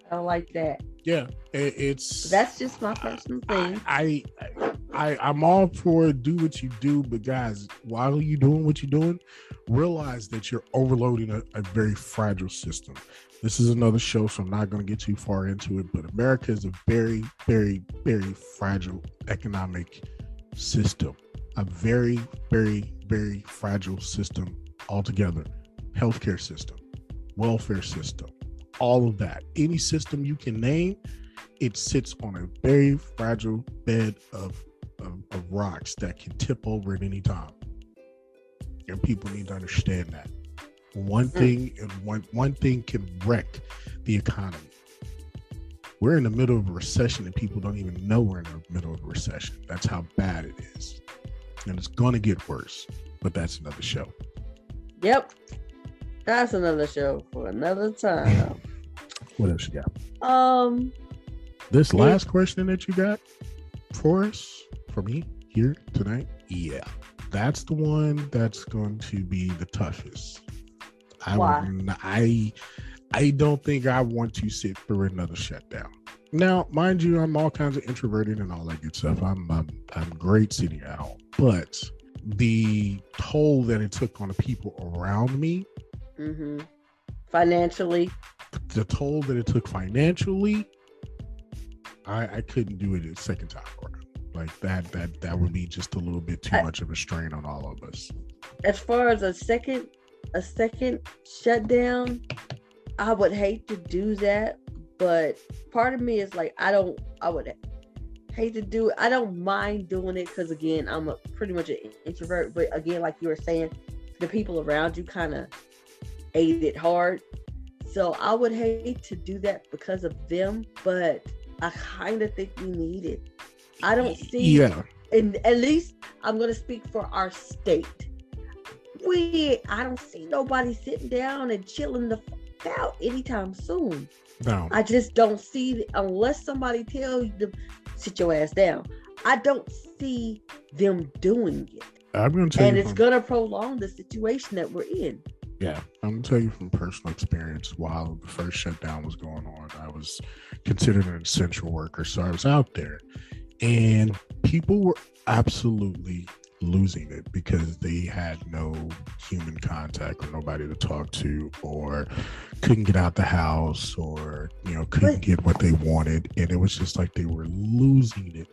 I don't like that. Yeah. That's just my personal thing. I'm all for do what you do, but guys, while you're doing what you're doing, realize that you're overloading a very fragile system. This is another show, so I'm not going to get too far into it, but America is a very, very, very fragile economic system. A very, very, very fragile system altogether. Healthcare system, welfare system, all of that. Any system you can name, it sits on a very fragile bed of rocks that can tip over at any time. And people need to understand that. One thing can wreck the economy. We're in the middle of a recession, and people don't even know we're in the middle of a recession. That's how bad it is. And it's going to get worse, but that's another show. Yep. That's another show for another time. What else you got? This last question that you got for us, for me here tonight, yeah, that's the one that's going to be the toughest. Why? I don't think I want to sit through another shutdown. Now, mind you, I'm all kinds of introverted and all that good stuff. I'm great sitting at home, but the toll that it took on the people around me, financially, the toll that it took financially, I couldn't do it a second time around. Like that would be just a little bit too much of a strain on all of us. as far as a second shutdown, I would hate to do that, but part of me is like, I would hate to do it. I don't mind doing it because, again, I'm pretty much an introvert, but again, like you were saying, the people around you kind of ate it hard. So I would hate to do that because of them, but I kind of think we need it. I don't see, and at least I'm going to speak for our state. I don't see nobody sitting down and chilling the fuck out anytime soon. No. I just don't see, unless somebody tells you to sit your ass down, I don't see them doing it. I'm going to tell you. And it's going to prolong the situation that we're in. Yeah, I'm going to tell you from personal experience, while the first shutdown was going on, I was considered an essential worker. So I was out there, and people were absolutely losing it because they had no human contact or nobody to talk to, or couldn't get out the house, or couldn't get what they wanted, and it was just like they were losing it.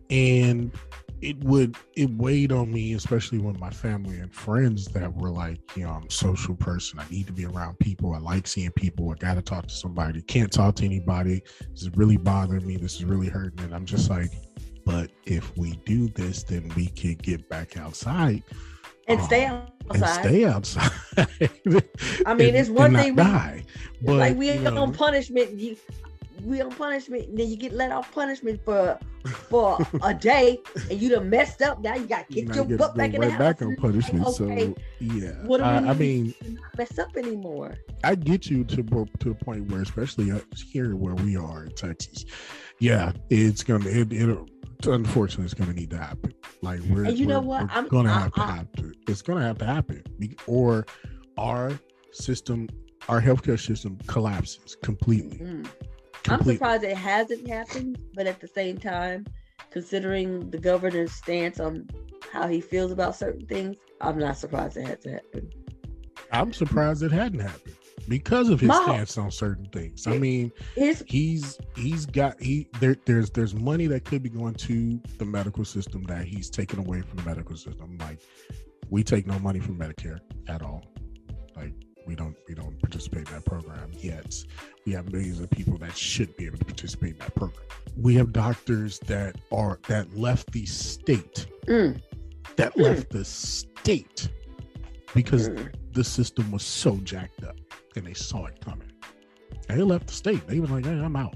And it weighed on me, especially when my family and friends that were like, I'm a social person, I need to be around people, I like seeing people, I gotta talk to somebody, can't talk to anybody, this is really bothering me, this is really hurting. And I'm just like, but if we do this, then we can get back outside and stay outside. I mean, it's one thing die. But like we on punishment. We on punishment, and then you get let off punishment for a day, and you done messed up. Now you got to get your butt back in the house. Back on punishment. Okay. So yeah, what I mean, not mess up anymore. I get you to the point where, especially here where we are in Texas, yeah, it's gonna unfortunately, it's going to need to happen. Like we're going to have to happen. It's going to have to happen, or our healthcare system collapses completely. I'm surprised it hasn't happened, but at the same time, considering the governor's stance on how he feels about certain things, I'm not surprised it hasn't happened. I'm surprised it hadn't happened because of his stance on certain things. I mean, there's money that could be going to the medical system that he's taken away from the medical system. Like, we take no money from Medicare at all. Like, we don't participate in that program yet. We have millions of people that should be able to participate in that program. We have doctors that left the state. Left the state because the system was so jacked up and they saw it coming. And they left the state. They were like, hey, I'm out.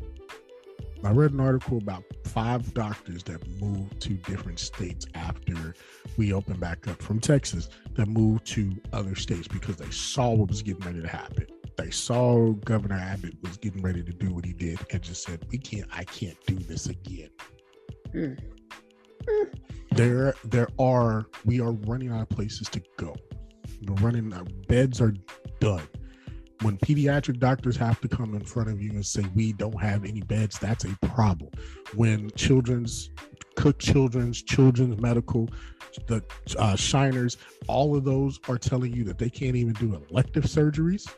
I read an article about 5 doctors that moved to different states after we opened back up from Texas, that moved to other states because they saw what was getting ready to happen. They saw Governor Abbott was getting ready to do what he did and just said, I can't do this again. We are running out of places to go. Beds are done. When pediatric doctors have to come in front of you and say, we don't have any beds, that's a problem. When children's medical, the Shiners, all of those are telling you that they can't even do elective surgeries.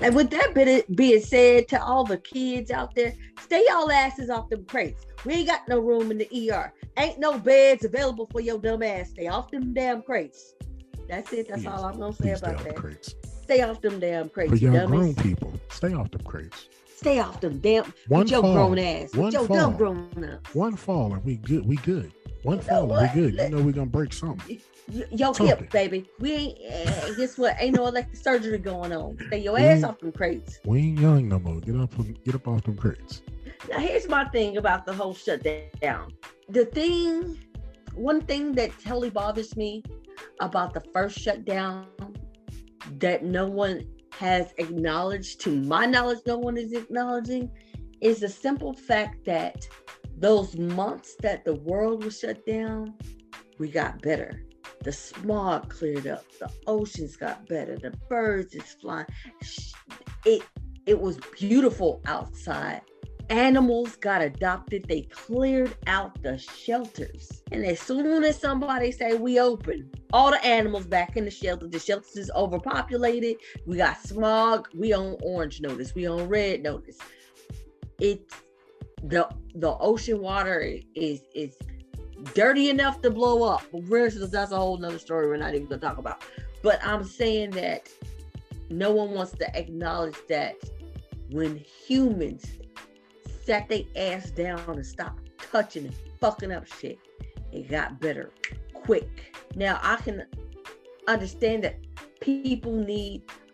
And with that being said, to all the kids out there, stay y'all asses off them crates. We ain't got no room in the ER. Ain't no beds available for your dumb ass. Stay off them damn crates. That's it. That's all I'm gonna say about that. Crates. Stay off them damn crates. For young grown people, stay off them crates. Stay off them damn. With your grown ass. With your dumb grown up. One fall and we good. One fall and we good. We're gonna break something. Your hip, baby. We ain't. Guess what? Ain't no elective surgery going on. Stay your ass off them crates. We ain't young no more. Get up off them crates. Now here's my thing about the whole shutdown. One thing that totally bothers me about the first shutdown that no one has acknowledged, to my knowledge, no one is acknowledging, is the simple fact that those months that the world was shut down, we got better. The smog cleared up, the oceans got better, the birds is flying. It was beautiful outside. Animals got adopted. They cleared out the shelters. And as soon as somebody say we open, all the animals back in the shelter. The shelters is overpopulated. We got smog. We on orange notice. We on red notice. It's the ocean water is dirty enough to blow up. But that's a whole nother story we're not even gonna talk about. But I'm saying that no one wants to acknowledge that when humans sat their ass down and stopped touching and fucking up shit, it got better quick. Now I can understand that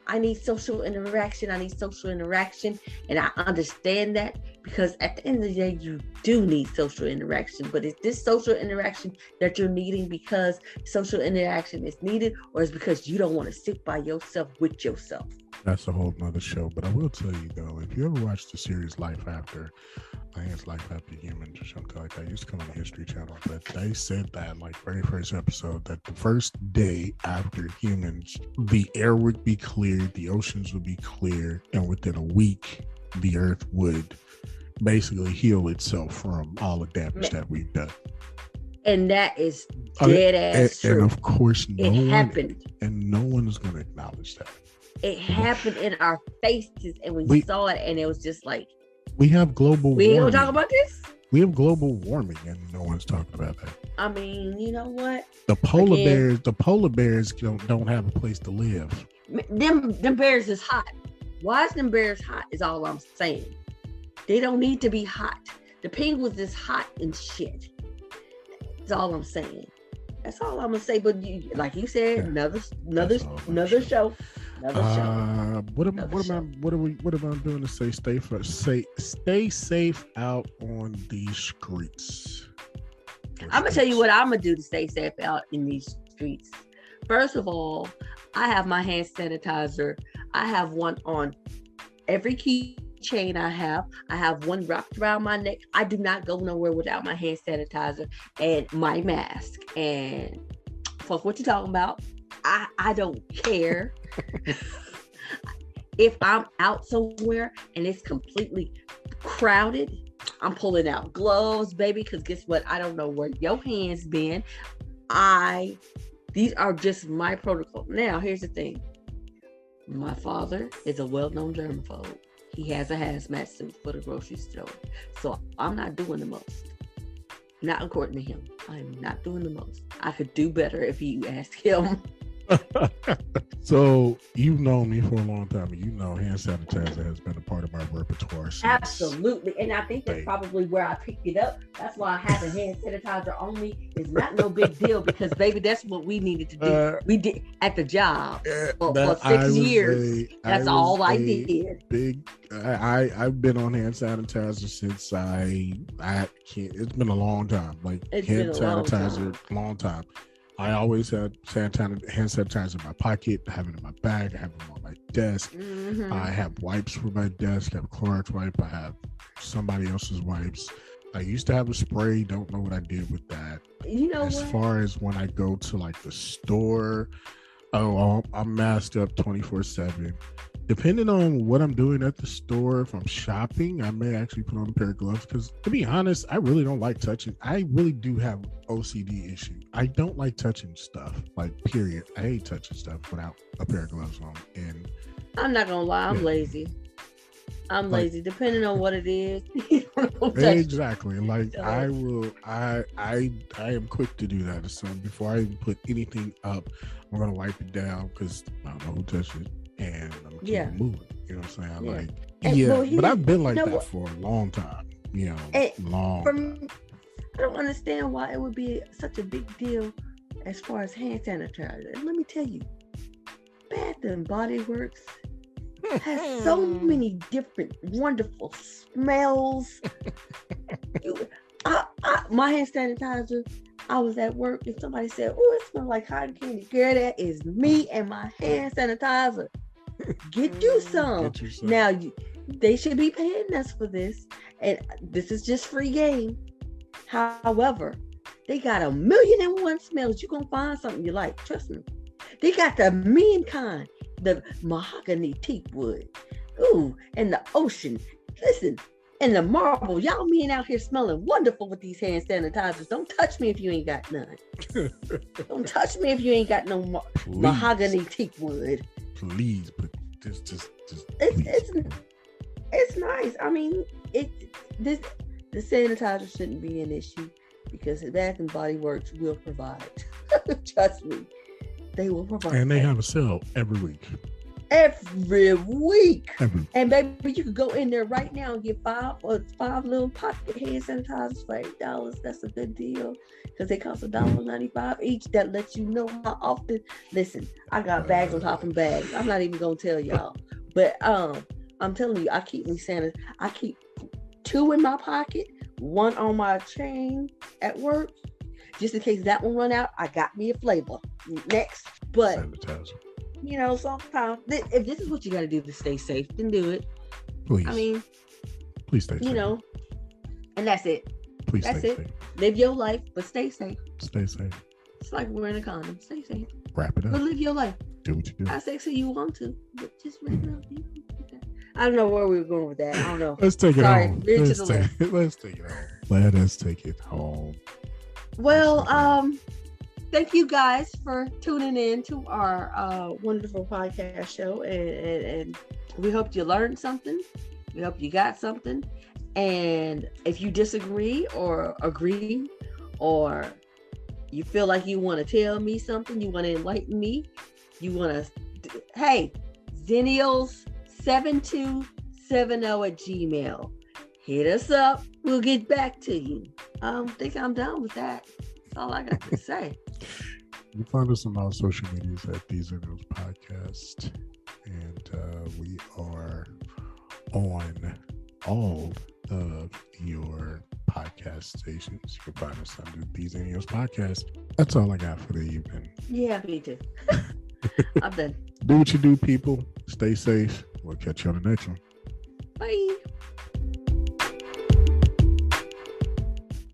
I need social interaction. And I understand that, because at the end of the day, you do need social interaction. But is this social interaction that you're needing because social interaction is needed, or is because you don't want to sit by yourself with yourself? That's a whole nother show. But I will tell you though, if you ever watched the series Life After, I think it's Life After Humans or something like that. It used to come on the History Channel, but they said that like very first episode that the first day after humans, the air would be cleared, the oceans would be clear, and within a week, the Earth would basically heal itself from all the damage that we've done. And that is dead ass true. And of course, no one is going to acknowledge that. It happened in our faces, and we saw it, and it was just like, we have global warming. We ain't gonna talk about this? We have global warming, and no one's talking about that. I mean, you know what? The polar bears don't have a place to live. Them bears is hot. Why is them bears hot is all I'm saying. They don't need to be hot. The penguins is hot and shit. That's all I'm saying. That's all I'm gonna say. But like you said, another show. What am I doing to say stay safe out on these streets? I'm gonna tell you what I'm gonna do to stay safe out in these streets. First of all, I have my hand sanitizer. I have one on every keychain I have one wrapped around my neck. I do not go nowhere without my hand sanitizer and my mask. And fuck what you talking about. I don't care. If I'm out somewhere and it's completely crowded, I'm pulling out gloves, baby, because guess what? I don't know where your hands been. These are just my protocol. Now, here's the thing. My father is a well-known germaphobe. He has a hazmat suit for the grocery store. So I'm not doing the most. Not according to him. I'm not doing the most. I could do better if you ask him. So you've known me for a long time, and you know hand sanitizer has been a part of my repertoire since. Absolutely. And I think that's probably where I picked it up. That's why having hand sanitizer on me is not no big deal, because baby, that's what we needed to do. We did at the job for 6 years. That's all I did. I've been on hand sanitizer since I can't. It's been a long time. Like hand sanitizer, long time. I always had hand sanitizer in my pocket. I have it in my bag. I have it on my desk. Mm-hmm. I have wipes for my desk. I have a Clorox wipe. I have somebody else's wipes. I used to have a spray. Don't know what I did with that. You know as far as when I go to like the store, I'm masked up 24/7. Depending on what I'm doing at the store, if I'm shopping, I may actually put on a pair of gloves, because to be honest, I really don't like touching. I really do have OCD issue. I don't like touching stuff, like period. I hate touching stuff without a pair of gloves on. And I'm not gonna lie, I'm lazy. I'm lazy, depending on what it is. Exactly. Like I am quick to do that. So before I even put anything up, I'm gonna wipe it down, because I don't know who touched it. And I'm keeping moving. You know what I'm saying? But I've been like that for a long time. You know, long. I don't understand why it would be such a big deal as far as hand sanitizer. And let me tell you, Bath and Body Works has so many different wonderful smells. My hand sanitizer, I was at work and somebody said, "Oh, it smells like cotton candy." Girl, that is me and my hand sanitizer. Get you some. Now, they should be paying us for this, and this is just free game. However, they got 1,000,001 smells. You're gonna find something you like. Trust me. They got the mean kind, the mahogany teak wood, and the ocean. Listen, and the marble. Y'all men out here smelling wonderful with these hand sanitizers. Don't touch me if you ain't got none. Don't touch me if you ain't got no mahogany teak wood. Please, but just it's nice. I mean, the sanitizer shouldn't be an issue, because Bath and Body Works will provide. Trust me. They will provide. And they have a sale every week. Every week. Every. And baby, you could go in there right now and get five little pocket hand sanitizers for $8. That's a good deal because they cost $1.95 each. That lets you know how often. Listen, I got bags on top of bags. I'm not even gonna tell y'all, but I'm telling you, I keep me sanitized. I keep 2 in my pocket, 1 on my chain at work, just in case that one run out. I got me a flavor next, but. Sanitizer. You know, sometimes if this is what you got to do to stay safe, then do it. Please. I mean, please stay safe. You know, and that's it. Please that's stay it. safe. Live your life, but stay safe. Stay safe. It's like wearing a condom. Stay safe. Wrap it up. But live your life. Do what you do. How sexy you want to, but just wrap it up. I don't know where we were going with that. I don't know. Let's take it home. Let's take it home. Let us take it home. Well, thank you guys for tuning in to our wonderful podcast show, and we hope you learned something. We hope you got something. And if you disagree or agree, or you feel like you want to tell me something, you want to enlighten me, you want to, hey, Zennials7270@gmail. Hit us up. We'll get back to you. I think I'm done with that. That's all I got to say. You can find us on all social medias at These Are Those Podcast. And we are on all of your podcast stations. You can find us under These Are Those Podcast. That's all I got for the evening. Yeah, me too. I'm done. Do what you do, people. Stay safe. We'll catch you on the next one. Bye.